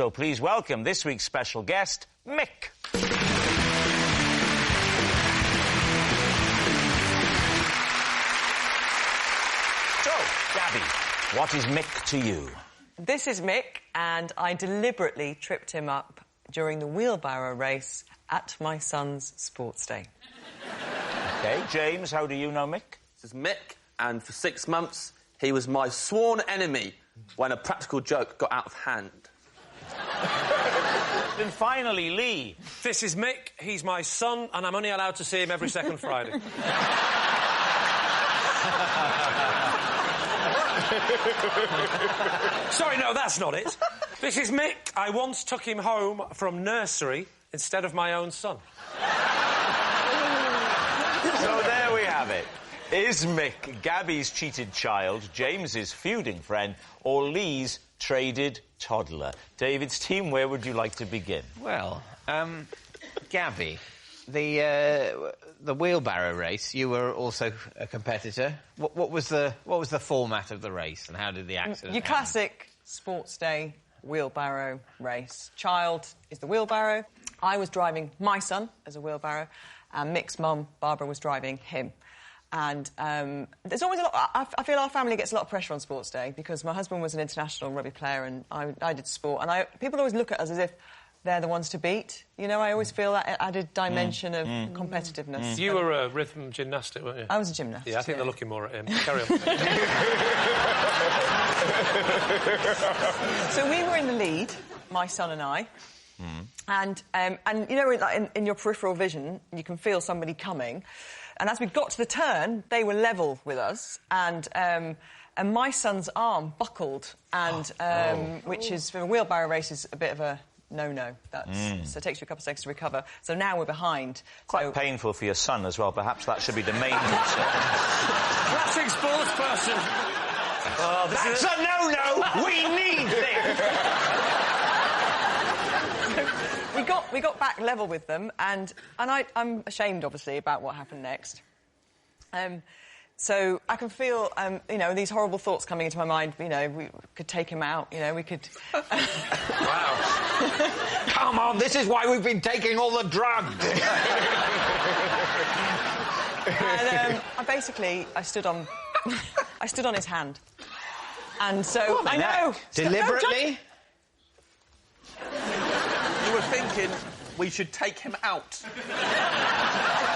So please welcome this week's special guest, Mick. So, Gabby, what is Mick to you? This is Mick, and I deliberately tripped him up during the wheelbarrow race at my son's sports day. OK, James, how do you know Mick? This is Mick, and for 6 months, he was my sworn enemy when a practical joke got out of hand. Then finally, Lee. This is Mick, he's my son, and I'm only allowed to see him every second Friday. Sorry, no, that's not it. This is Mick. I once took him home from nursery instead of my own son. So there we have it. Is Mick Gabby's cheated child, James's feuding friend, or Lee's traded toddler? David's team, where would you like to begin? Well, Gabby, the wheelbarrow race, you were also a competitor. What was the format of the race, and how did the accident Your happen? classic sports day wheelbarrow race. Child is the wheelbarrow. I was driving my son as a wheelbarrow, and Mick's mum, Barbara, was driving him. And there's always a lot... I feel our family gets a lot of pressure on sports day because my husband was an international rugby player and I did sport. And people always look at us as if they're the ones to beat. You know, I always feel that added dimension of competitiveness. You were a rhythm gymnastic, weren't you? I was a gymnast. Yeah, I think they're looking more at him. Carry on. So we were in the lead, my son and I. And you know, like in your peripheral vision, you can feel somebody coming. And as we got to the turn, they were level with us, and my son's arm buckled, and which is for a wheelbarrow race is a bit of a no-no. So it takes you a couple of seconds to recover. So now we're behind. Quite painful for your son as well. Perhaps that should be the main concern. Classic sports person. Oh, That's a no-no. We need this. We got back level with them, and I'm ashamed, obviously, about what happened next. So I can feel, you know, these horrible thoughts coming into my mind. You know, we could take him out. You know, we could. Wow! Come on, this is why we've been taking all the drugs. And I stood on his hand, and so I know Deliberately. You were thinking we should take him out.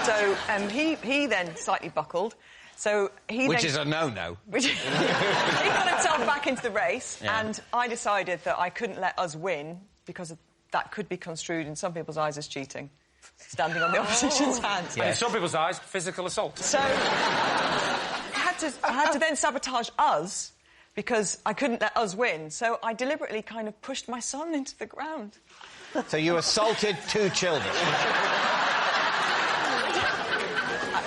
So he then slightly buckled. So Which is a no-no. He got himself back into the race, and I decided that I couldn't let us win because that could be construed in some people's eyes as cheating, standing on the opposition's hands. And in some people's eyes, physical assault. So I had to then sabotage us because I couldn't let us win. So I deliberately kind of pushed my son into the ground. So you assaulted 2 children.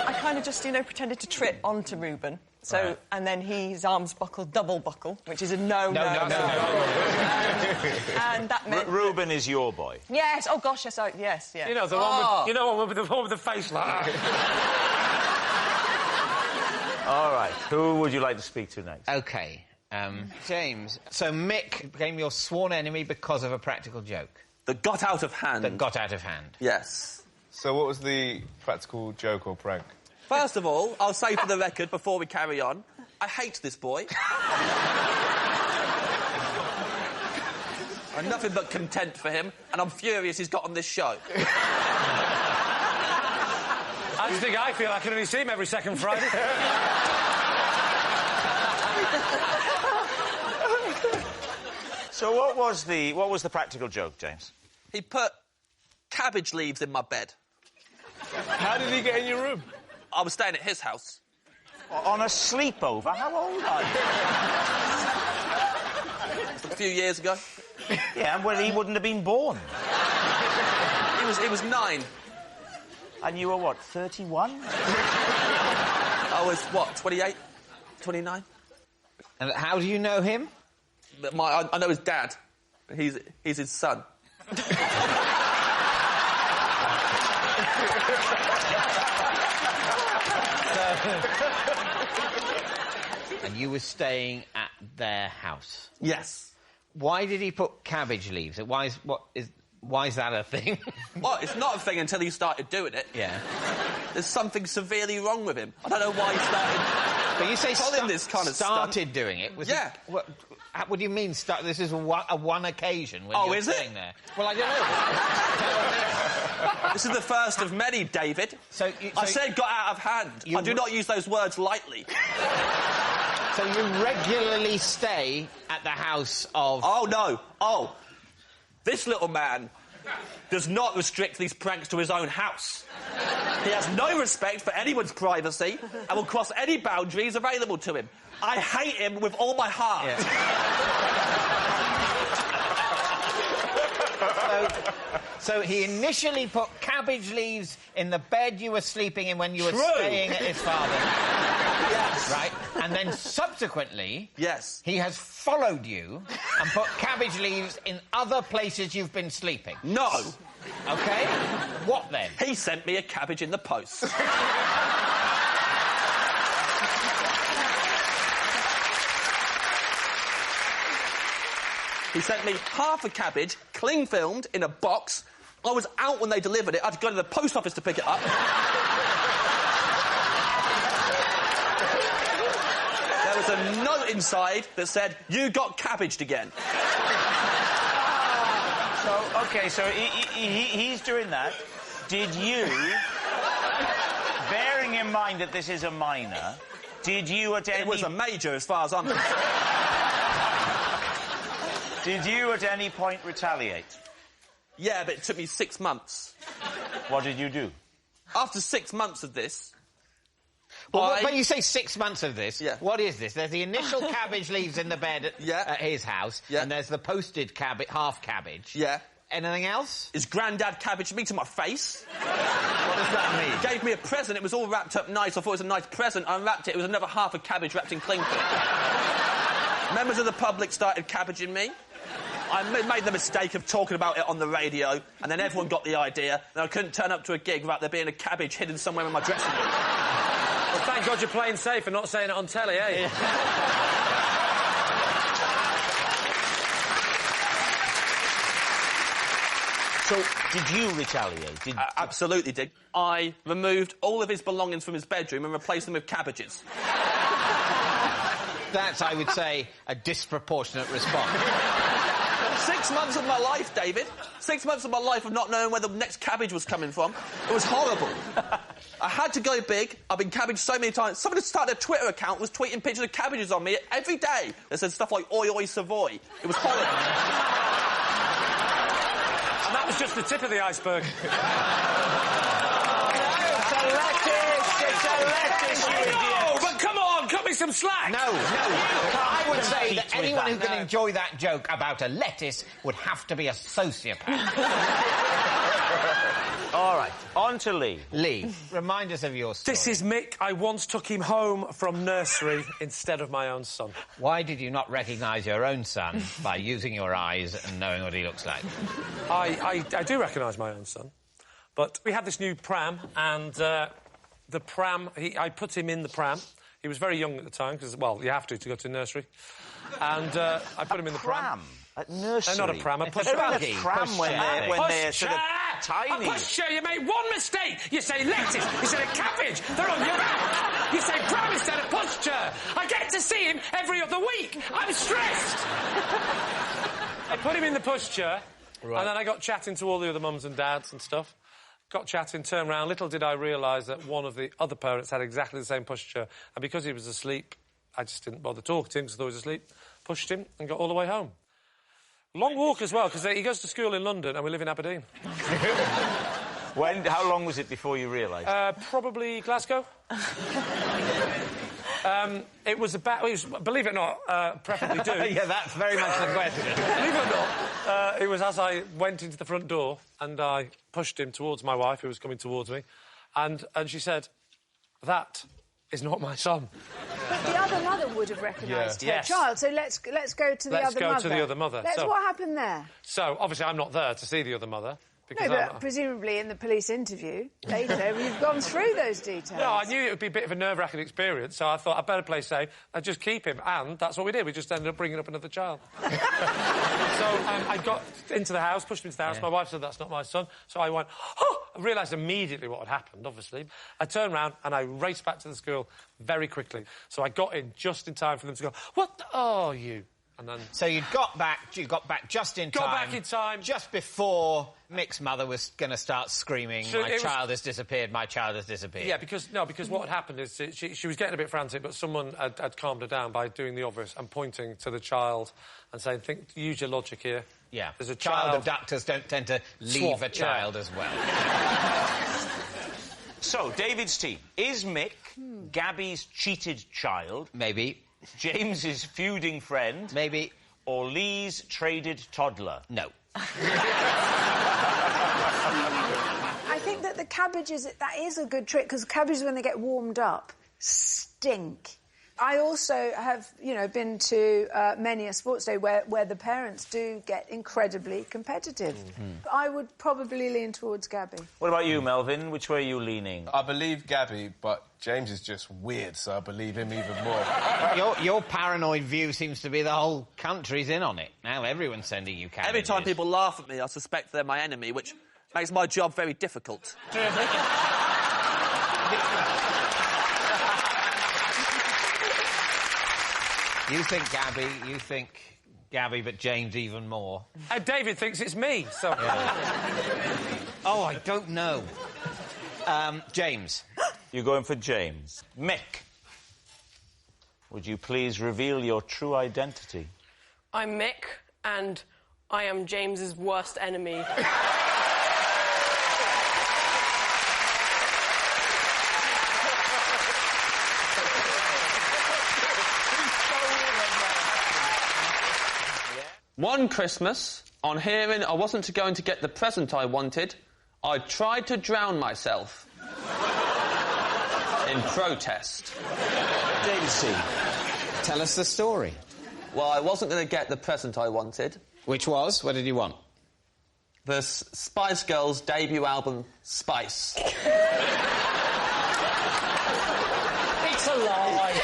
I kind of just, you know, pretended to trip onto Reuben. So, right. And then his arms buckled, double buckle, which is a no. No. And that meant... Reuben is your boy? Yes, oh gosh, yes, yes, yeah. You know, the one with the face like that. All right, who would you like to speak to next? OK, James. So Mick became your sworn enemy because of a practical joke. That got out of hand. That got out of hand. Yes. So what was the practical joke or prank? First of all, I'll say for the record, before we carry on, I hate this boy. I'm nothing but content for him, and I'm furious he's got on this show. I just think I feel I can only see him every second Friday. So what was the practical joke, James? He put cabbage leaves in my bed. How did he get in your room? I was staying at his house. On a sleepover? How old are you? A few years ago. Yeah, well, he wouldn't have been born. He was 9. And you were, what, 31? I was, what, 28? 29? And how do you know him? I know his dad. He's his son. And you were staying at their house? Yes. Why did he put cabbage leaves? Why is that a thing? Well, it's not a thing until he started doing it. Yeah. There's something severely wrong with him. I don't know why he started... But you say this kind of started doing it. Was yeah. It, what do you mean, start? This is a one occasion when you're is it? sitting there. Well, I don't know. This is the first of many, David. I said got out of hand. I do not use those words lightly. So you regularly stay at the house of... Oh, no. Oh. This little man does not restrict these pranks to his own house. He has no respect for anyone's privacy and will cross any boundaries available to him. I hate him with all my heart. Yeah. So he initially put cabbage leaves in the bed you were sleeping in when you were staying at his father's. Yes. Right? And then subsequently... Yes. He has followed you and put cabbage leaves in other places you've been sleeping. No. OK? What then? He sent me a cabbage in the post. He sent me half a cabbage, cling-filmed, in a box. I was out when they delivered it. I had to go to the post office to pick it up. There was a note inside that said, "You got cabbaged again." So he's doing that. Did you, bearing in mind that this is a minor, did you at any... It was a major, as far as I'm concerned. Did you at any point retaliate? Yeah, but it took me 6 months. What did you do? After 6 months of this... Well, but you say 6 months of this. Yeah. What is this? There's the initial cabbage leaves in the bed at his house, and there's the posted half cabbage. Yeah. Anything else? His granddad cabbaged me to my face. What does that mean? He gave me a present. It was all wrapped up nice. I thought it was a nice present. I unwrapped it. It was another half a cabbage wrapped in cling film. Members of the public started cabbaging me. I made the mistake of talking about it on the radio, and then everyone got the idea, and I couldn't turn up to a gig without there being a cabbage hidden somewhere in my dressing room. Well, thank God you're playing safe and not saying it on telly, eh? Yeah. So, did you retaliate? I absolutely did. I removed all of his belongings from his bedroom and replaced them with cabbages. That's, I would say, a disproportionate response. 6 months of my life, David. 6 months of my life of not knowing where the next cabbage was coming from. It was horrible. I had to go big. I've been cabbaged so many times. Someone had started a Twitter account, was tweeting pictures of cabbages on me every day. They said stuff like, "Oi, oi, Savoy." It was horrible. And that was just the tip of the iceberg. It's a lettuce, you idiot. Oh, but come on, cut me some slack. No. I would say that anyone who can enjoy that joke about a lettuce would have to be a sociopath. All right, on to Lee. Lee, remind us of your story. This is Mick. I once took him home from nursery instead of my own son. Why did you not recognise your own son by using your eyes and knowing what he looks like? I do recognise my own son. But we had this new pram, and the pram... I put him in the pram. He was very young at the time, because, well, you have to go to nursery. And I put him in the pram. At nursery? No, not a pram, a push They're in a pram when they're sort of tiny. A pushchair, you make one mistake. You say lettuce instead of cabbage. They're on your back. You say pram instead of pushchair. I get to see him every other week. I'm stressed. I put him in the pushchair, and then I got chatting to all the other mums and dads and stuff. Got chatting, turned round. Little did I realise that one of the other parents had exactly the same pushchair, and because he was asleep, I just didn't bother talking to him because I thought he was asleep. Pushed him and got all the way home. Long walk as well, because he goes to school in London and we live in Aberdeen. How long was it before you realised? Probably Glasgow. It was about... believe it or not, preferably do. Yeah, that's very much the question. Believe it or not, it was as I went into the front door and I pushed him towards my wife, who was coming towards me, and she said, "That is not my son." But the other mother would have recognised her child, so let's go to the other mother. Let's go to the other mother. What happened there? So, obviously, I'm not there to see the other mother. Because No, but presumably in the police interview later, you've gone through those details. No, I knew it would be a bit of a nerve-wracking experience, so I thought I'd better play safe and just keep him. And that's what we did. We just ended up bringing up another child. So I got into the house, pushed him into the house. Yeah. My wife said, that's not my son. So I went, oh! I realised immediately what had happened, obviously. I turned round and I raced back to the school very quickly. So I got in just in time for them to go, what are you? And then... So you got back just in time. Got back in time. Just before Mick's mother was going to start screaming, my child has disappeared, my child has disappeared. Yeah, because what had happened is she was getting a bit frantic, but someone had calmed her down by doing the obvious and pointing to the child and saying, use your logic here. Yeah. There's a child abductors don't tend to leave a child as well. So, David's team. Is Mick Gabby's cheated child? Maybe. James's feuding friend? Maybe. Or Lee's traded toddler? No. I think that the cabbages, that is a good trick, because cabbages, when they get warmed up, stink. I also have, been to many a sports day where the parents do get incredibly competitive. I would probably lean towards Gabby. What about you, Melvin? Which way are you leaning? I believe Gabby, but James is just weird, so I believe him even more. Your paranoid view seems to be the whole country's in on it. Now everyone's sending you cabbages. Every time people laugh at me, I suspect they're my enemy, which makes my job very difficult. You think Gabby, but James even more. And David thinks it's me, so... Yeah. Oh, I don't know. James. You're going for James. Mick, would you please reveal your true identity? I'm Mick, and I am James's worst enemy. One Christmas, on hearing I wasn't going to get the present I wanted, I tried to drown myself. In protest. David C., tell us the story. Well, I wasn't going to get the present I wanted. Which was? What did you want? The Spice Girls' debut album, Spice. It's a lie.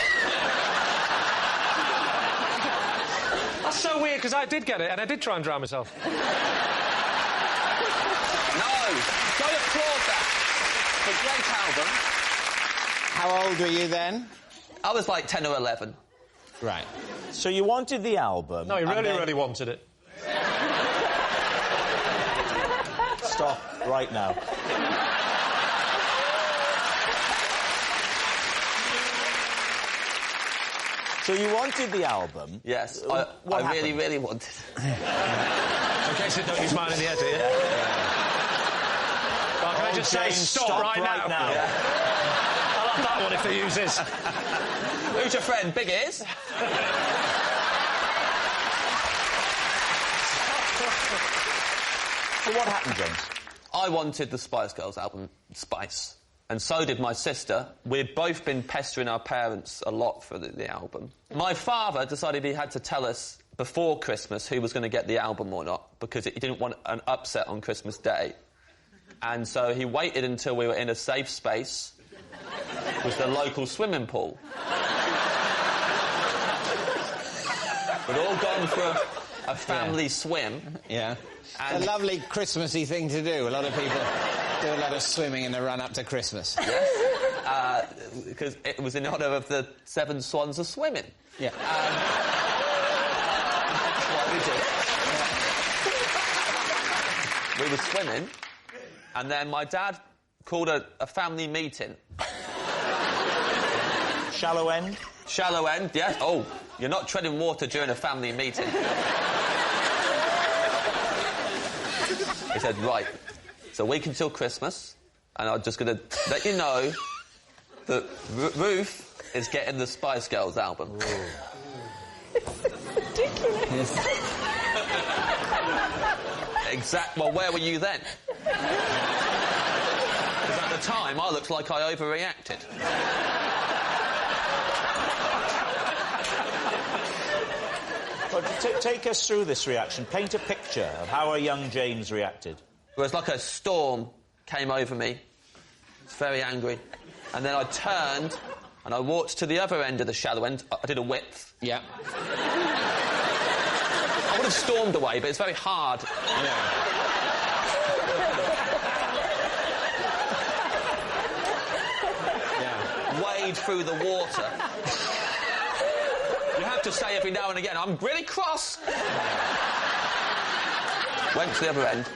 That's so weird, because I did get it, and I did try and drown myself. No! Don't applaud that. It's a great album. How old were you then? I was like 10 or 11. Right. So you wanted the album... No, he really wanted it. Stop right now. So you wanted the album? Yes, I really, really wanted it. In case you don't use mine in the edit, yeah? Well, can I just say stop right now? Yeah. I love that one if they use this. Who's your friend? Big Ears? So what happened, James? I wanted the Spice Girls album, Spice. And so did my sister. We'd both been pestering our parents a lot for the album. My father decided he had to tell us before Christmas who was going to get the album or not, because he didn't want an upset on Christmas Day. And so he waited until we were in a safe space with the local swimming pool. We'd all gone for a family swim. Yeah. And a lovely Christmassy thing to do. A lot of people do a lot of swimming in the run-up to Christmas. Yes. Because it was in honour of the 7 swans of swimming. Yeah. That's what we did. We were swimming, and then my dad called a family meeting. Shallow end? Shallow end, yes. Oh, you're not treading water during a family meeting. He said, right, it's a week until Christmas, and I'm just going to let you know that Ruth is getting the Spice Girls album. It's ridiculous. Well, where were you then? Because at the time, I looked like I overreacted. Well, take us through this reaction. Paint a picture of how a young James reacted. It was like a storm came over me. I was very angry. And then I turned and I walked to the other end of the shallow end. I did a width. Yeah. I would have stormed away, but it's very hard. Wade through the water. You have to say every now and again, I'm really cross. Went to the other end,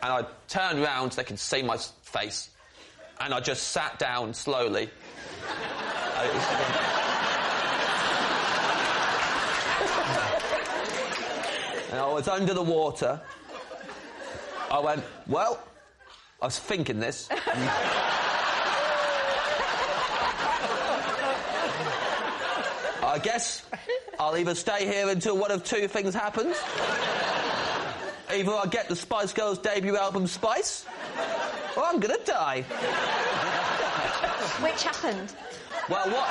and I turned round so they could see my face, and I just sat down slowly. And I was under the water. I went, well, I was thinking this. I guess I'll either stay here until one of two things happens. Either I get the Spice Girls' debut album Spice, or I'm gonna die. Which happened? Well, what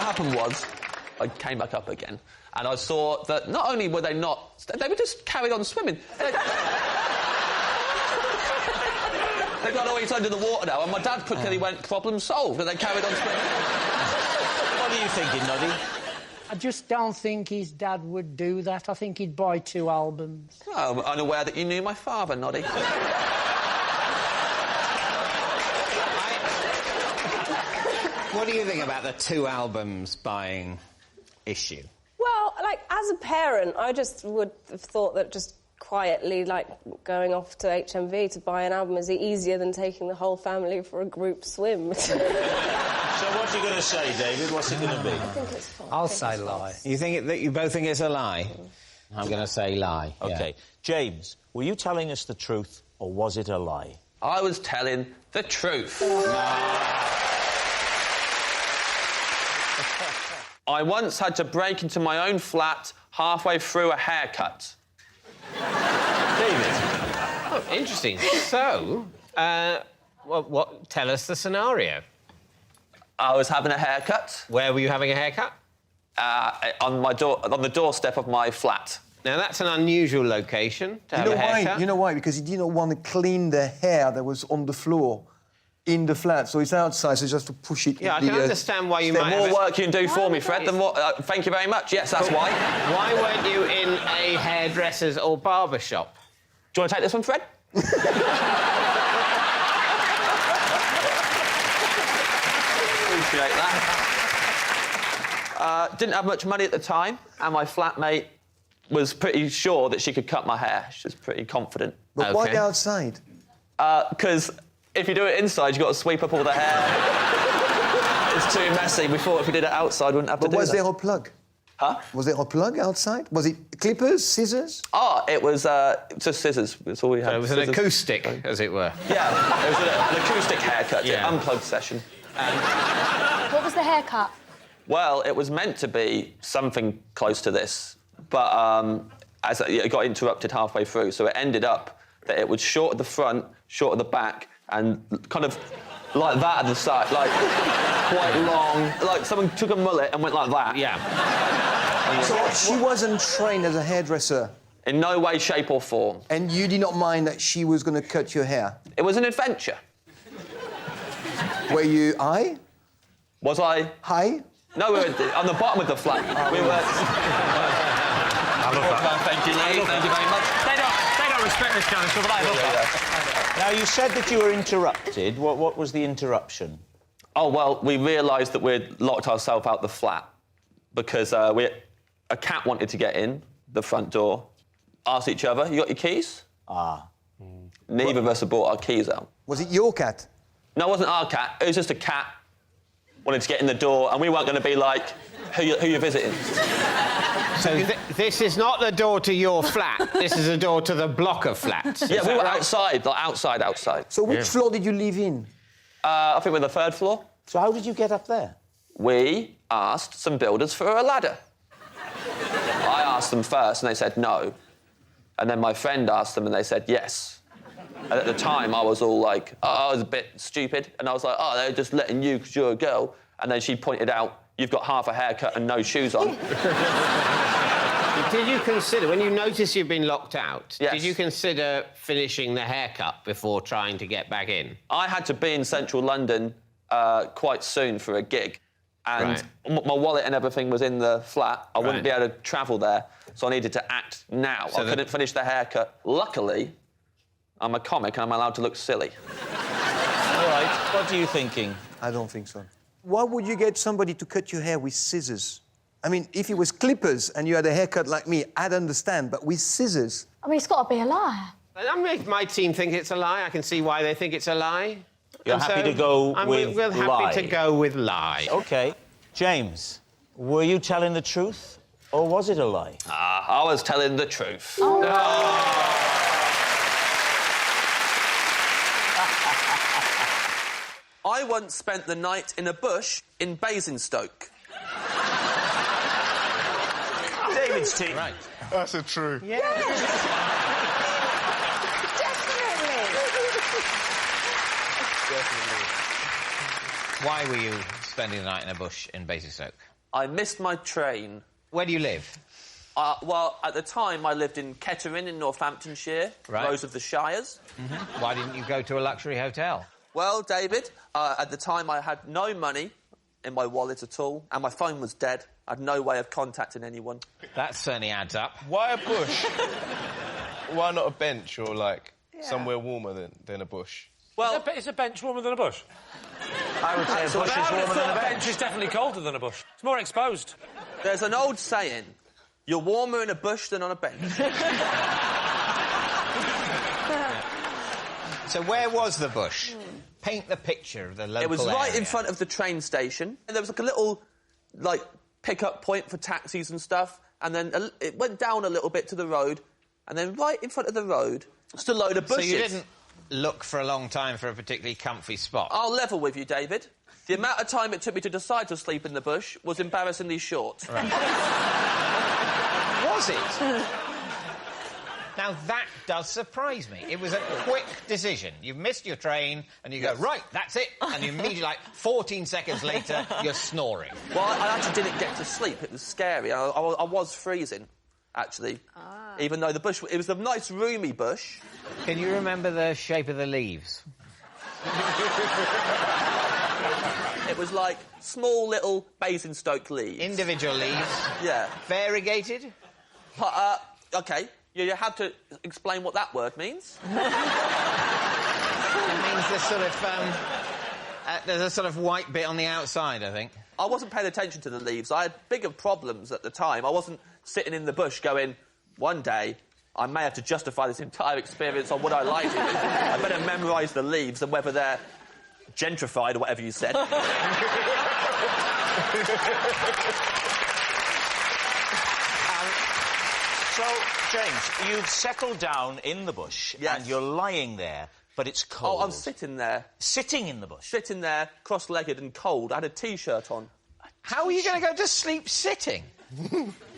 happened was, I came back up again, and I saw that not only were they not... They were just carried on swimming. They got always under the water now, and my dad quickly went, problem solved, and they carried on swimming. What are you thinking, Noddy? I just don't think his dad would do that. I think he'd buy 2 albums. Oh, I'm unaware that you knew my father, Noddy. What do you think about the 2 albums buying issue? Well, like, as a parent, I just would have thought that just quietly, like, going off to HMV to buy an album is easier than taking the whole family for a group swim. So what are you going to say, David? What's it going to be? I think it's fine. I'll say lie. You think that you both think it's a lie? I'm going to say lie. OK. Yeah. James, were you telling us the truth, or was it a lie? I was telling the truth. I once had to break into my own flat halfway through a haircut. David? Oh, interesting. So, tell us the scenario. I was having a haircut. Where were you having a haircut? On the doorstep of my flat. Now, that's an unusual location to have a haircut. You know why? Because he didn't want to clean the hair that was on the floor in the flat, so it's outside, so just to push it. Yeah, I can understand why you might The more work you can do for me, Fred, the more... thank you very much. Yes, that's why. Why weren't you in a hairdresser's or barber shop? Do you want to take this one, Fred? Appreciate that. Didn't have much money at the time, and my flatmate was pretty sure that she could cut my hair. She was pretty confident. But why outside? Because if you do it inside, you've got to sweep up all the hair. It's too messy. We thought if we did it outside, we wouldn't have to do that. But was there a plug? Huh? Was there a plug outside? Was it clippers, scissors? Oh, it was just scissors. That's all we had. So it was an acoustic, as it were. Yeah, it was an acoustic haircut, unplugged session. What was the haircut? Well, it was meant to be something close to this, but as it got interrupted halfway through, so it ended up that it was short at the front, short at the back, and kind of like that at the side, like quite long. Like someone took a mullet and went like that. Yeah. So she wasn't trained as a hairdresser? In no way, shape or form. And you did not mind that she was going to cut your hair? It was an adventure. Were you high? Was I? High? No, we were on the bottom of the flat. We were... I love that. Thank you, Lee. Thank you very much. They don't respect this kind of stuff, but I love that. Now, you said that you were interrupted. What was the interruption? Oh, well, we realised that we'd locked ourselves out the flat because a cat wanted to get in the front door. Asked each other, you got your keys? Neither of us had brought our keys out. Was it your cat? No, it wasn't our cat. It was just a cat wanted to get in the door, and we weren't going to be like, who you visiting? So this is not the door to your flat. This is the door to the block of flats. Yeah, we were outside, like outside. So which floor did you live in? I think we're the 3rd floor. So how did you get up there? We asked some builders for a ladder. I asked them first, and they said no. And then my friend asked them, and they said yes. And at the time, I was all like, I was a bit stupid. And I was like, they're just letting you because you're a girl. And then she pointed out, you've got half a haircut and no shoes on. Did you consider, when you noticed you'd been locked out, Yes. did you consider finishing the haircut before trying to get back in? I had to be in central London quite soon for a gig. And my wallet and everything was in the flat. I wouldn't be able to travel there, so I needed to act now. So I couldn't finish the haircut. Luckily, I'm a comic and I'm allowed to look silly. All right, what are you thinking? I don't think so. Why would you get somebody to cut your hair with scissors? I mean, if it was clippers and you had a haircut like me, I'd understand, but with scissors... I mean, it's got to be a lie. My team think it's a lie. I can see why they think it's a lie. You're happy to go with we're lie? happy to go with lie. OK. James, were you telling the truth, or was it a lie? I was telling the truth. Oh. I once spent the night in a bush in Basingstoke. David's team. Right. That's a true. Definitely. Why were you spending the night in a bush in Basingstoke? I missed my train. Where do you live? Well, at the time, I lived in Kettering in Northamptonshire, Rose of the Shires. Mm-hmm. Why didn't you go to a luxury hotel? Well, David, at the time, I had no money in my wallet at all, and my phone was dead. I had no way of contacting anyone. That certainly adds up. Why a bush? Why not a bench or, like, somewhere warmer than a bush? Well, is a bench warmer than a bush? I would say a bush is warmer than a bench. A bench is definitely colder than a bush. It's more exposed. There's an old saying, you're warmer in a bush than on a bench. So where was the bush? Paint the picture of the local It was right area. in front of the train station. And there was like a little, like, pick-up point for taxis and stuff. And then it went down a little bit to the road. And then right in front of the road, just a load of bushes. So you didn't look for a long time for a particularly comfy spot? I'll level with you, David. The amount of time it took me to decide to sleep in the bush was embarrassingly short. Right. Was it? Now, that does surprise me. It was a quick decision. You've missed your train, and you go, right, that's it. And you immediately, like, 14 seconds later, you're snoring. Well, I actually didn't get to sleep. It was scary. I was freezing, actually. Even though the bush... It was a nice, roomy bush. Can you remember the shape of the leaves? It was like small, little Basingstoke leaves. Individual leaves? Yeah. Variegated? OK. You have to explain what that word means. It means there's sort of, there's a sort of white bit on the outside, I think. I wasn't paying attention to the leaves. I had bigger problems at the time. I wasn't sitting in the bush going, one day, I may have to justify this entire experience on what I liked it. I better memorise the leaves and whether they're gentrified or whatever you said. So, James, you've settled down in the bush and you're lying there, but it's cold. Oh, I'm sitting there. Sitting in the bush? Sitting there, cross-legged and cold. I had a T-shirt on. How are you going to go to sleep sitting?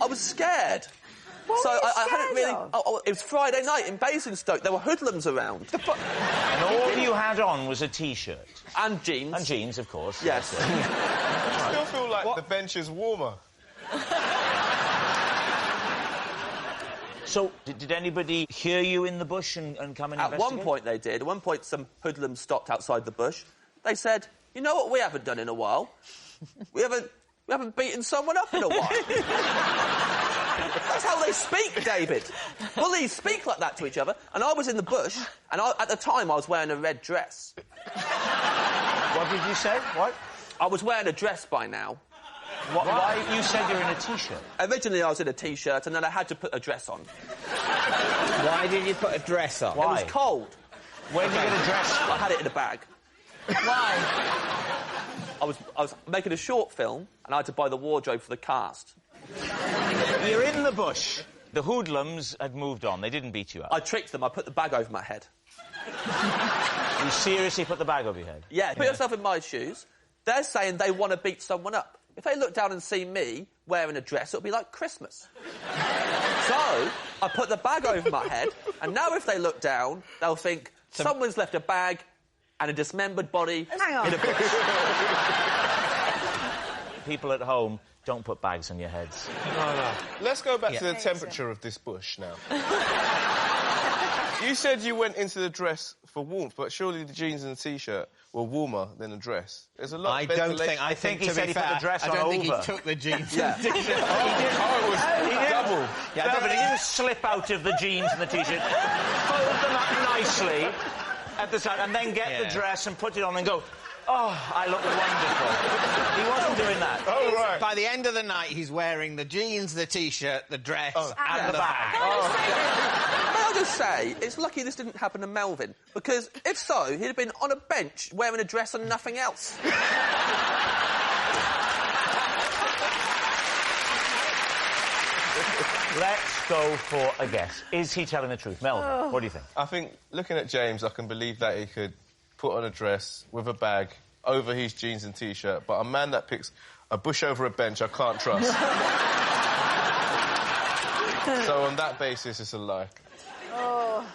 I was scared. So I hadn't really... it was Friday night in Basingstoke. There were hoodlums around. And all you had on was a T-shirt? And jeans. And jeans, of course. Yes. I still feel like the bench is warmer. So, did anybody hear you in the bush and come and investigate? At one point they did. At one point some hoodlums stopped outside the bush. They said, you know what we haven't done in a while? We haven't beaten someone up in a while. That's how they speak, David. Bullies speak like that to each other. And I was in the bush, and at the time I was wearing a red dress. What did you say? What? I was wearing a dress by now. Why? You said you're in a T-shirt. Originally I was in a T-shirt, and then I had to put a dress on. Why did you put a dress on? Why? It was cold. Where did you get a dress from? I had it in a bag. Why? I was making a short film, and I had to buy the wardrobe for the cast. You're in the bush. The hoodlums had moved on. They didn't beat you up. I tricked them. I put the bag over my head. You seriously put the bag over your head? Yeah. Put yourself in my shoes. They're saying they want to beat someone up. If they look down and see me wearing a dress, it'll be like Christmas. So, I put the bag over my head, and now if they look down, they'll think someone's left a bag and a dismembered body in a bush. People at home Don't put bags on your heads. No. Let's go back to the temperature of this bush now. You said you went into the dress for warmth, but surely the jeans and the T-shirt were warmer than the dress. There's a lot of ventilation. I think he said he put the dress on over. I don't think he took the jeans and the T-shirt. It was double. Yeah, no, but he didn't slip out of the jeans and the T-shirt. Fold them up nicely at the side and then get the dress and put it on and go, oh, I look wonderful. He wasn't doing that. Oh, right. By the end of the night, he's wearing the jeans, the T-shirt, the dress, and the bag. May I just say, it's lucky this didn't happen to Melvin, because if so, he'd have been on a bench wearing a dress and nothing else. Let's go for a guess. Is he telling the truth? Melvin, what do you think? I think, looking at James, I can believe that he could put on a dress with a bag over his jeans and T-shirt, but a man that picks a bush over a bench, I can't trust. So on that basis, it's a lie. Oh.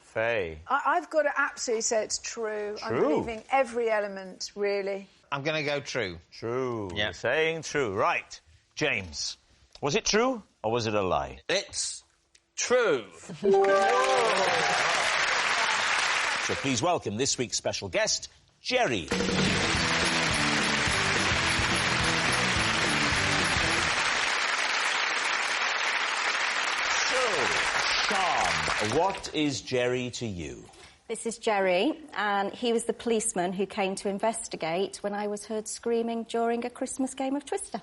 Faye. I've got to absolutely say it's true. I'm believing every element, really. I'm going to go true. True. Yeah. You're saying true. Right. James, was it true or was it a lie? It's true. So please welcome this week's special guest, Jerry. Sian, what is Jerry to you? This is Jerry, and he was the policeman who came to investigate when I was heard screaming during a Christmas game of Twister.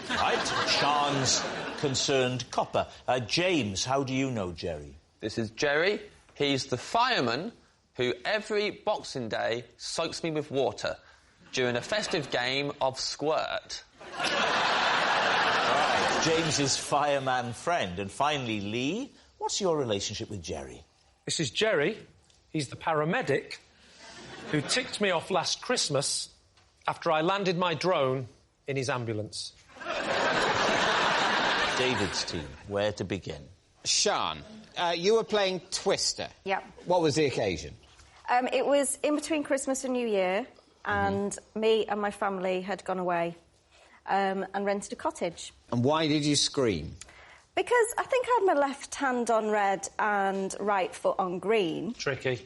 Right, Sian's concerned copper. James, how do you know Jerry? This is Jerry. He's the fireman who every Boxing Day soaks me with water during a festive game of squirt. Right, James's fireman friend. And finally, Lee, what's your relationship with Jerry? This is Jerry. He's the paramedic who ticked me off last Christmas after I landed my drone in his ambulance. David's team, where to begin? Sian, you were playing Twister. Yep. What was the occasion? It was in between Christmas and New Year, and me and my family had gone away and rented a cottage. And why did you scream? Because I think I had my left hand on red and right foot on green. Tricky.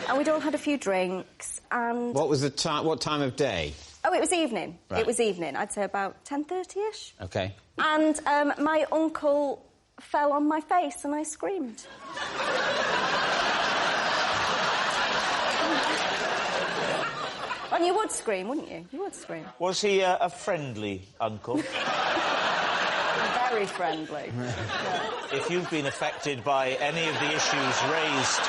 And we'd all had a few drinks, and... What was the time? What time of day? Oh, it was evening. Right. It was evening. I'd say about 10:30ish. OK. And my uncle fell on my face and I screamed. And you would scream, wouldn't you? You would scream. Was he a friendly uncle? Very friendly. If you've been affected by any of the issues raised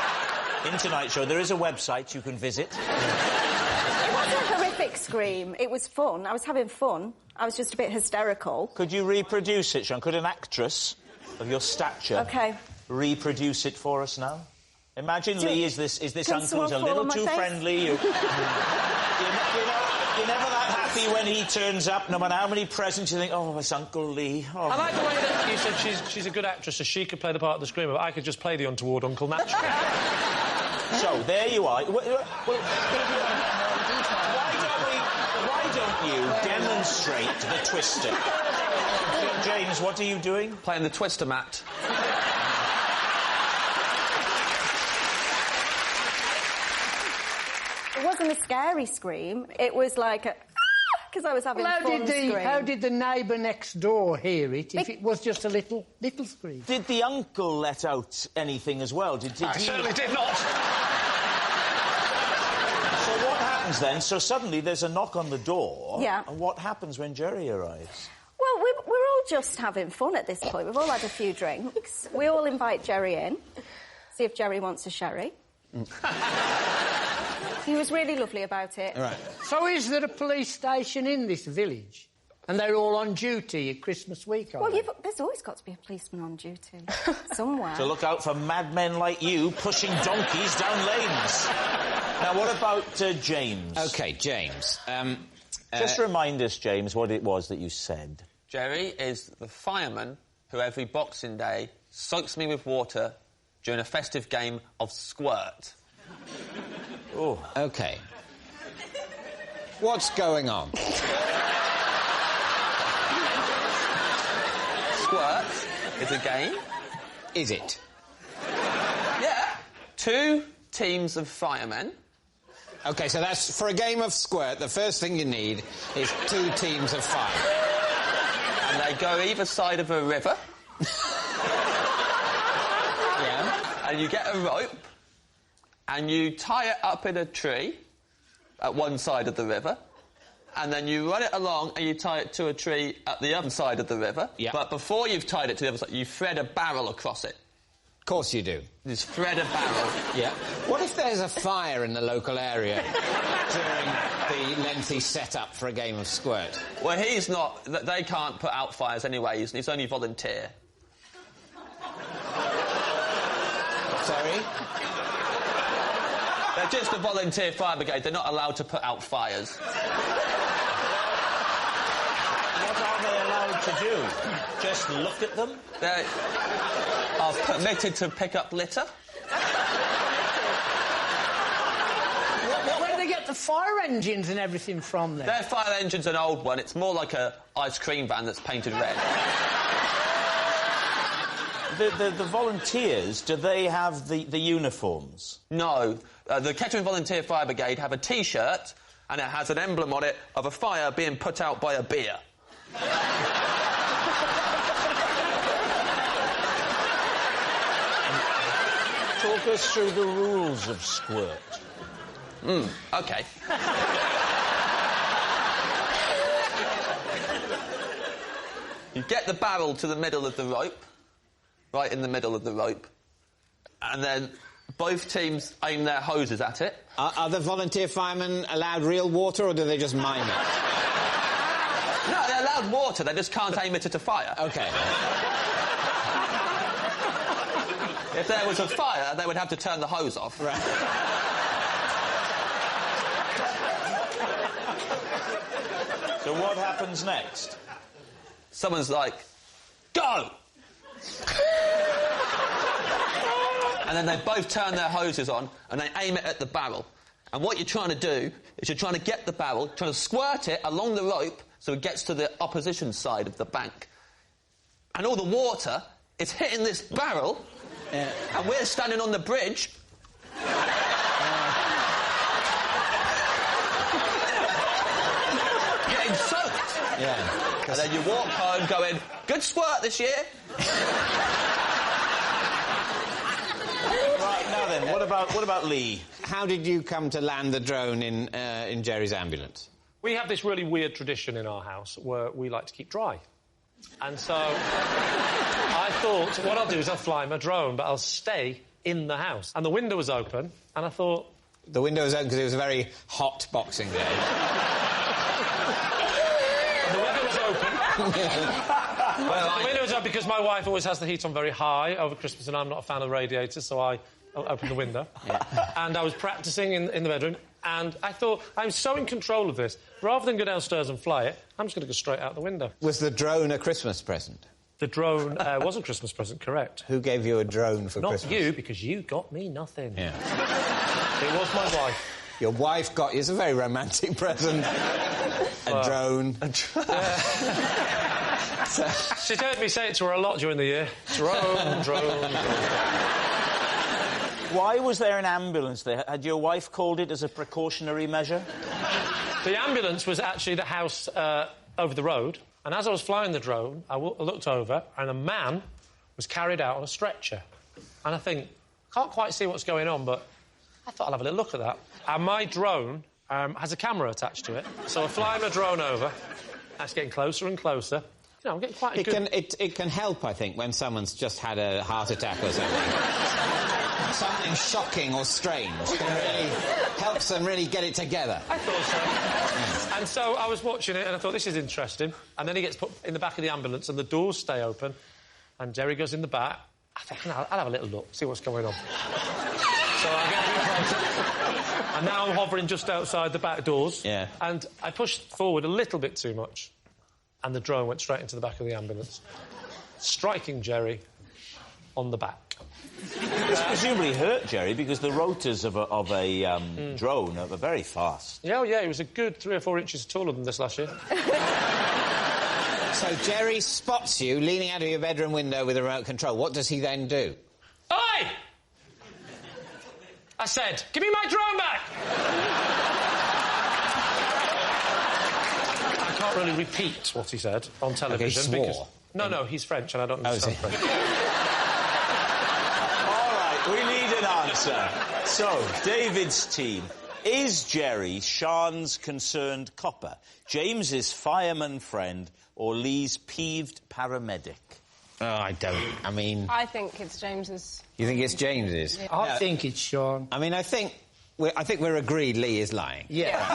in tonight's show, there is a website you can visit. It wasn't a horrific scream. It was fun. I was having fun. I was just a bit hysterical. Could you reproduce it, Sian? Could an actress of your stature reproduce it for us now? Imagine Lee is this uncle who's a little too friendly. You're never that happy when he turns up, no matter how many presents you think, oh, it's Uncle Lee. Oh. I like the way that you said she's a good actress, so she could play the part of the screamer, but I could just play the untoward uncle naturally. So, there you are. Why don't you demonstrate the Twister? James, what are you doing? Playing the Twister mat. It wasn't a scary scream. It was like a... because I was having fun scream. How did the neighbour next door hear it, if it was just a little scream? Did the uncle let out anything as well? Did he... certainly did not. So what happens then? So suddenly there's a knock on the door. Yeah. And what happens when Jerry arrives? Well, we're all just having fun at this point. We've all had a few drinks. We all invite Jerry in, see if Jerry wants a sherry. He was really lovely about it. Right. So is there a police station in this village? And they're all on duty at Christmas week, well, there's always got to be a policeman on duty. Somewhere. To look out for madmen like you pushing donkeys down lanes. Now, what about James? OK, James. Just remind us, James, what it was that you said. Jerry is the fireman who every Boxing Day soaks me with water during a festive game of squirt. Oh. OK. What's going on? Squirt is a game. Is it? Yeah. 2 teams of firemen. OK, so that's... For a game of squirt, the first thing you need is 2 teams of fire. And they go either side of a river. Yeah. And you get a rope, and you tie it up in a tree at one side of the river, and then you run it along and you tie it to a tree at the other side of the river. Yeah. But before you've tied it to the other side, you thread a barrel across it. Of course you do. You just thread a barrel. Yeah. What if there's a fire in the local area during the lengthy setup for a game of squirt? Well, he's not... They can't put out fires anyway. He's only volunteer. Sorry? They're just a volunteer fire brigade. They're not allowed to put out fires. What are they allowed to do? Just look at them? They are permitted to pick up litter. Where do they get the fire engines and everything from then? Their fire engine's an old one. It's more like a ice cream van that's painted red. The volunteers, do they have the uniforms? No. The Kettering Volunteer Fire Brigade have a T-shirt, and it has an emblem on it of a fire being put out by a beer. Talk us through the rules of squirt. OK. You get the barrel to the middle of the rope, right in the middle of the rope, and then both teams aim their hoses at it. Are the volunteer firemen allowed real water, or do they just mime it? No, they're allowed water, they just can't aim it at a fire. OK. If there was a fire, they would have to turn the hose off. Right. So what happens next? Someone's like, go! And then they both turn their hoses on and they aim it at the barrel. And what you're trying to do is you're trying to get the barrel, trying to squirt it along the rope so it gets to the opposition side of the bank. And all the water is hitting this barrel, and we're standing on the bridge. Getting soaked. Yeah. And then you walk home going, good squirt this year. Right, now then, what about Lee? How did you come to land the drone in Jerry's ambulance? We have this really weird tradition in our house where we like to keep dry. And so I thought, what I'll do is I'll fly my drone, but I'll stay in the house. And the window was open, and I thought... The window was open because it was a very hot Boxing Day. The window was open. The window was open because my wife always has the heat on very high over Christmas, and I'm not a fan of radiators, so I opened the window. Yeah. And I was practising in the bedroom, and I thought, I'm so in control of this, rather than go downstairs and fly it, I'm just going to go straight out the window. Was the drone a Christmas present? The drone was a Christmas present, correct. Who gave you a drone for Christmas? Not you, because you got me nothing. Yeah. It was my wife. Your wife got you... It's a very romantic present. A drone. She's heard me say it to her a lot during the year. Drone. Why was there an ambulance there? Had your wife called it as a precautionary measure? The ambulance was actually the house over the road, and as I was flying the drone, I looked over, and a man was carried out on a stretcher. And I think, can't quite see what's going on, but I thought I'll have a little look at that. And my drone has a camera attached to it, so I fly my drone over. That's getting closer and closer. You know, I'm getting quite a good... It can help, I think, when someone's just had a heart attack or something. Something shocking or strange can really helps them really get it together. I thought so. And so I was watching it and I thought, this is interesting. And then he gets put in the back of the ambulance and the doors stay open and Jerry goes in the back. I think, I'll have a little look, see what's going on. So I get a bit closer. And now I'm hovering just outside the back doors. Yeah. And I pushed forward a little bit too much. And the drone went straight into the back of the ambulance, striking Jerry on the back. This presumably hurt Jerry because the rotors of a drone are very fast. Yeah, it was a good 3 or 4 inches taller than this last year. So Jerry spots you leaning out of your bedroom window with a remote control. What does he then do? Oi! I said, give me my drone back! I can't really repeat what he said on television Okay, he swore. because... No, he's French and I don't understand French. All right, we need an answer. So, David's team. Is Jerry Sean's concerned copper, James's fireman friend, or Lee's peeved paramedic? Oh, I don't. I mean... I think it's James's. You think it's James's? Yeah. I think it's Sean. I mean, I think we're agreed Lee is lying. Yeah.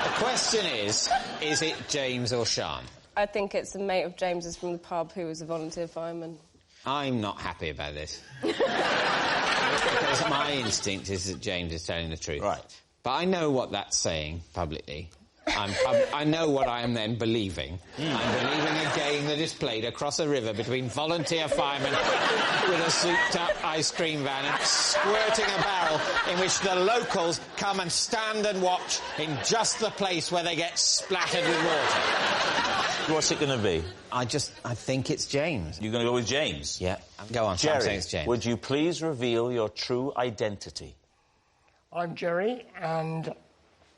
The question is it James or Sean? I think it's a mate of James's from the pub who was a volunteer fireman. I'm not happy about this. Because my instinct is that James is telling the truth. Right. But I know what that's saying publicly. I know what I am then believing. I'm believing a game that is played across a river between volunteer firemen with a souped-up ice cream van and squirting a barrel in which the locals come and stand and watch in just the place where they get splattered with water. What's it going to be? I think it's James. You're going to go with James? Yeah. Go on, Jerry, I'm saying it's James. would you please reveal your true identity? I'm Jerry, and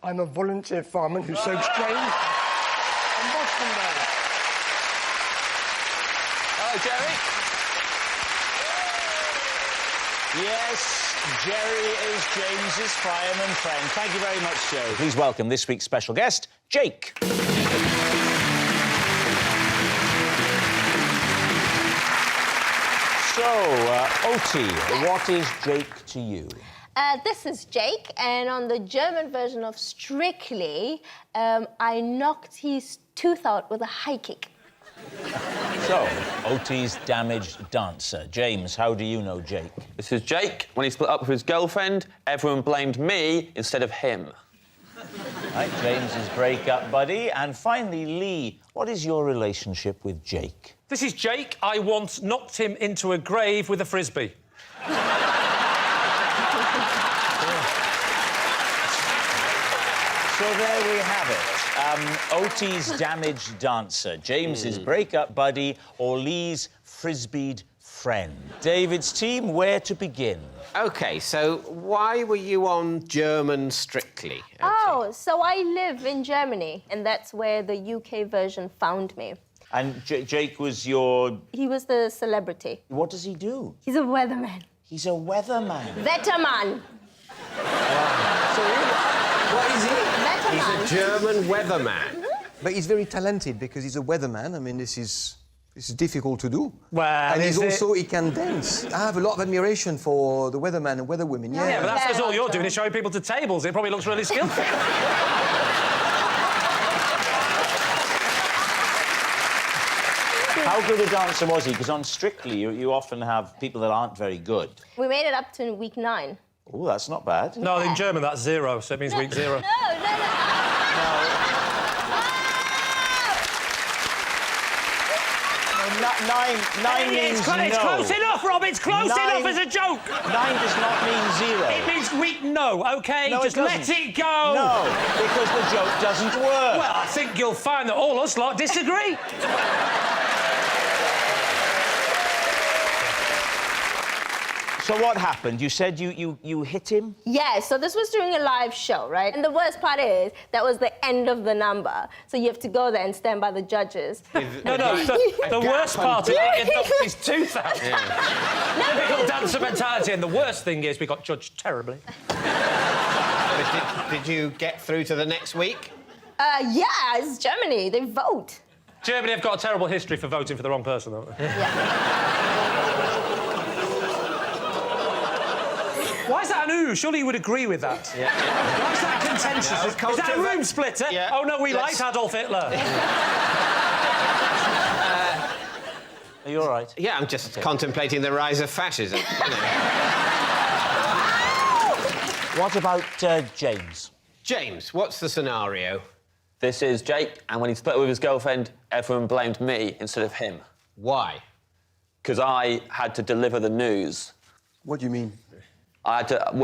I'm a volunteer fireman who soaks drains in Boston Road. Hello, Jerry. Yes, Jerry is James's fireman friend. Thank you very much, Jerry. Please welcome this week's special guest, Jake. So, Oti, what is Jake to you? This is Jake, and on the German version of Strictly, I knocked his tooth out with a high kick. So, Oti's damaged dancer. James, how do you know Jake? This is Jake. When he split up with his girlfriend, everyone blamed me instead of him. Right, James's break-up buddy. And finally, Lee, what is your relationship with Jake? This is Jake. I once knocked him into a grave with a frisbee. So there we have it. Oti's damaged dancer, James's break-up buddy, or Lee's frisbeed friend. David's team, where to begin? OK, so why were you on German Strictly? Oh, so I live in Germany, and that's where the UK version found me. And Jake was your... He was the celebrity. What does he do? He's a weatherman. He's a weatherman. Wetterman. So what is he? Wetterman. He's a German weatherman. But he's very talented because he's a weatherman. I mean, this is difficult to do. Well, and he can dance. I have a lot of admiration for the weatherman and weatherwomen. Yeah, but that's all you're doing is showing people to tables. It probably looks really skillful. How good a dancer was he? Because on Strictly, you often have people that aren't very good. We made it up to week 9. Oh, that's not bad. No, in German, that's 0, so it means week 0. No. Nine means it's close enough, Rob. It's close enough as a joke. 9 does not mean 0. It means week no, OK? No, just let it go. No, because the joke doesn't work. Well, I think you'll find that all us lot disagree. So what happened? You said you hit him? Yeah, so this was during a live show, right? And the worst part is, that was the end of the number. So you have to go there and stand by the judges. No, the worst part is he knocked his tooth out. Typical dancer mentality, and the worst thing is we got judged terribly. But did you get through to the next week? Yeah, it's Germany. They vote. Germany have got a terrible history for voting for the wrong person, don't they? Yeah. Why is that an ooh? Surely you would agree with that. Yeah. Why is that contentious? No, is that a room splitter? Yeah. Oh, no, we liked Adolf Hitler. Are you all right? Yeah, I'm just contemplating the rise of fascism. What about James? James, what's the scenario? This is Jake, and when he split with his girlfriend, everyone blamed me instead of him. Why? Because I had to deliver the news. What do you mean?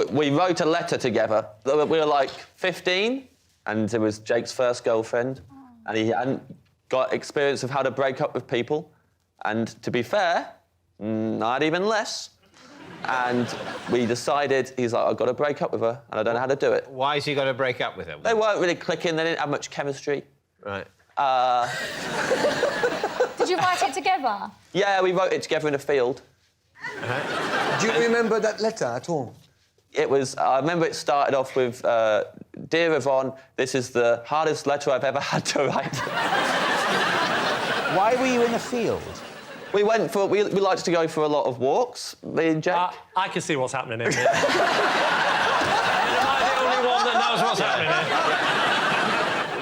We wrote a letter together. We were like 15, and it was Jake's first girlfriend, and he hadn't got experience of how to break up with people. And to be fair, not even less. And we decided, he's like, I've got to break up with her, and I don't know how to do it. Why has he got to break up with her? They weren't really clicking, they didn't have much chemistry. Right. Did you write it together? Yeah, we wrote it together in a field. Do you remember that letter at all? It was... I remember it started off with, Dear Yvonne, this is the hardest letter I've ever had to write. Why were you in a field? We went for... We liked to go for a lot of walks, me and Jake. I can see what's happening in here. Am I the only one that knows what's happening here?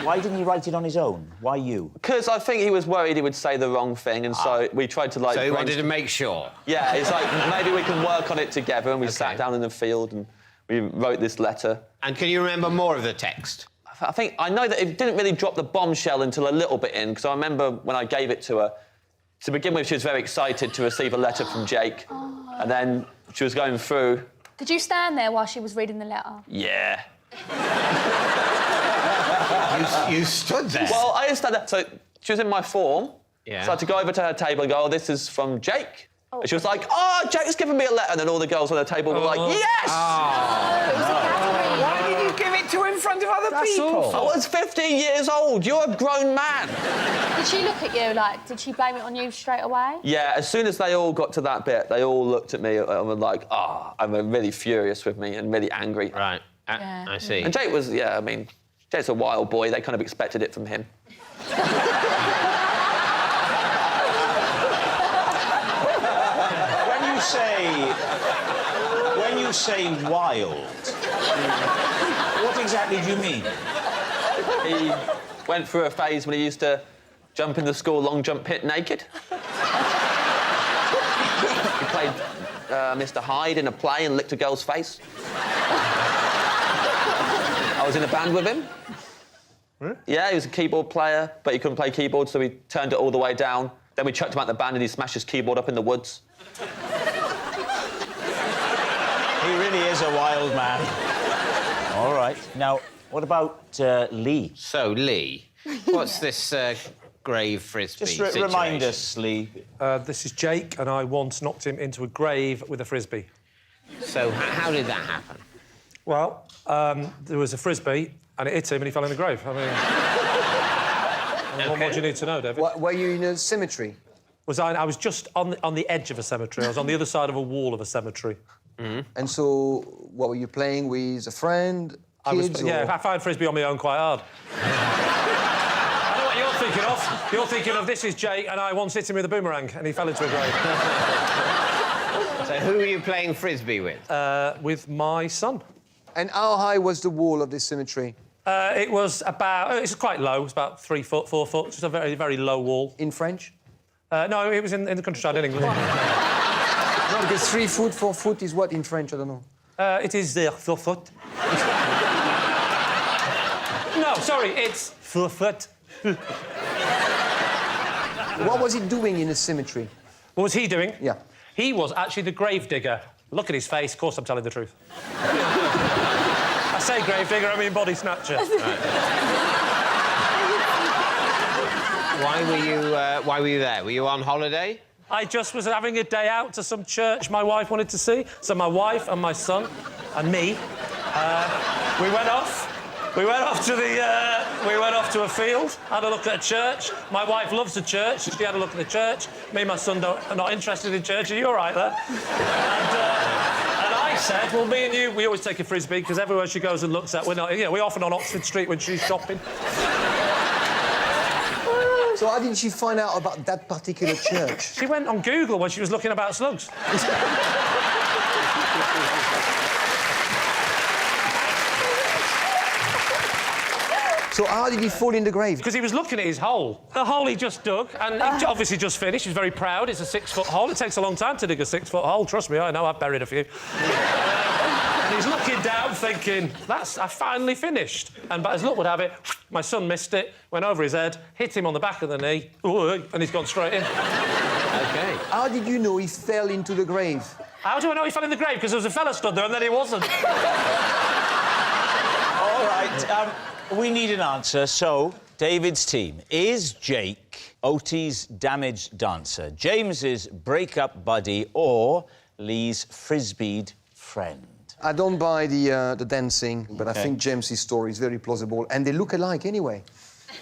Why didn't he write it on his own? Why you? Because I think he was worried he would say the wrong thing, and so we tried to, like... So he wanted to make sure? Yeah, it's like, maybe we can work on it together, and we sat down in the field and we wrote this letter. And can you remember more of the text? I know that it didn't really drop the bombshell until a little bit in, because I remember when I gave it to her, to begin with, she was very excited to receive a letter from Jake, and then she was going through... Did you stand there while she was reading the letter? Yeah. You stood there? Well, I just stand there. So she was in my form. Yeah. So I had to go over to her table and go, oh, this is from Jake. Oh. And she was like, oh, Jake's given me a letter. And then all the girls on the table were like, yes! Why did you give it to in front of other people? I was 15 years old. You're a grown man. Did she look at you, like, did she blame it on you straight away? Yeah, as soon as they all got to that bit, they all looked at me and were like, I'm really furious with me and really angry. Right. I see. And Jake was, I mean, Jake's a wild boy. They kind of expected it from him. When you say wild, what exactly do you mean? He went through a phase when he used to jump in the school long jump pit naked. He played Mr. Hyde in a play and licked a girl's face. I was in a band with him. Really? Yeah, he was a keyboard player, but he couldn't play keyboard, so we turned it all the way down. Then we chucked him out the band and he smashed his keyboard up in the woods. He really is a wild man. All right. Now, what about Lee? So, Lee, what's this grave frisbee Just remind us, Lee. This is Jake, and I once knocked him into a grave with a frisbee. So, how did that happen? Well, there was a frisbee, and it hit him, and he fell in the grave. I mean... What do you need to know, David? Were you in a cemetery? I was just on the edge of a cemetery. I was on the other side of a wall of a cemetery. Mm-hmm. And so, what were you playing with? A friend? Kids? I find frisbee on my own quite hard. I know what you're thinking of. You're thinking of this is Jake, and I once hit him with a boomerang, and he fell into a grave. So, who were you playing frisbee with? With my son. And how high was the wall of this cemetery? It was about... it's quite low. It was about 3 foot, 4 foot. Just a very, very low wall. In French? No, it was in the countryside in England. No, because 3 foot, 4 foot is what in French? I don't know. It is 4 foot. No, sorry, it's 4 foot. What was he doing in the cemetery? What was he doing? Yeah. He was actually the grave digger. Look at his face. Of course I'm telling the truth. I say grave digger, I mean body snatcher. Right. Why were you there? Were you on holiday? I just was having a day out to some church my wife wanted to see. So my wife and my son and me, we went off. We went off to a field, had a look at a church. My wife loves a church. She had a look at the church. Me and my son are not interested in church. Are you all right there? And I said, well, me and you, we always take a frisbee because everywhere she goes and looks at, we're often on Oxford Street when she's shopping. So how did she find out about that particular church? She went on Google when she was looking about slugs. So how did he fall in the grave? Because he was looking at his hole. The hole he just dug, and he obviously just finished. He was very proud. It's a 6-foot hole. It takes a long time to dig a 6-foot hole. Trust me, I know. I've buried a few. And he's looking down, thinking, I finally finished. But as luck would have it, my son missed it, went over his head, hit him on the back of the knee, and he's gone straight in. OK. How did you know he fell into the grave? How do I know he fell in the grave? Because there was a fella stood there and then he wasn't. All right, we need an answer, so David's team. Is Jake Otie's damaged dancer, James's breakup buddy, or Lee's frisbeed friend? I don't buy the dancing, but I think James's story is very plausible, and they look alike anyway.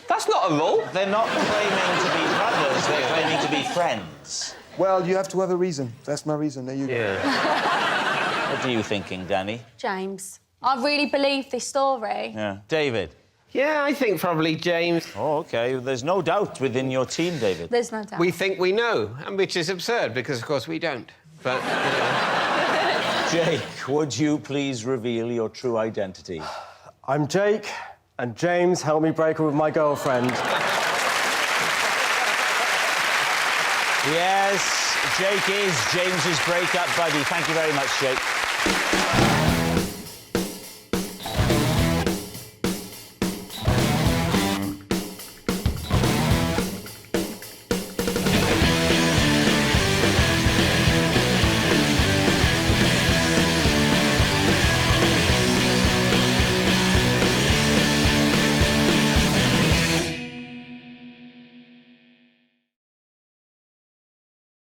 That's not a rule. They're not claiming to be brothers, they're claiming to be friends. Well, you have to have a reason. That's my reason. There you go. What are you thinking, Danny? James. I really believe this story. Yeah. David? Yeah, I think probably James. Oh, OK. There's no doubt within your team, David. There's no doubt. We think we know, and which is absurd, because, of course, we don't. But, you know... Jake, would you please reveal your true identity? I'm Jake, and James helped me break up with my girlfriend. Yes, Jake is James's breakup buddy. Thank you very much, Jake.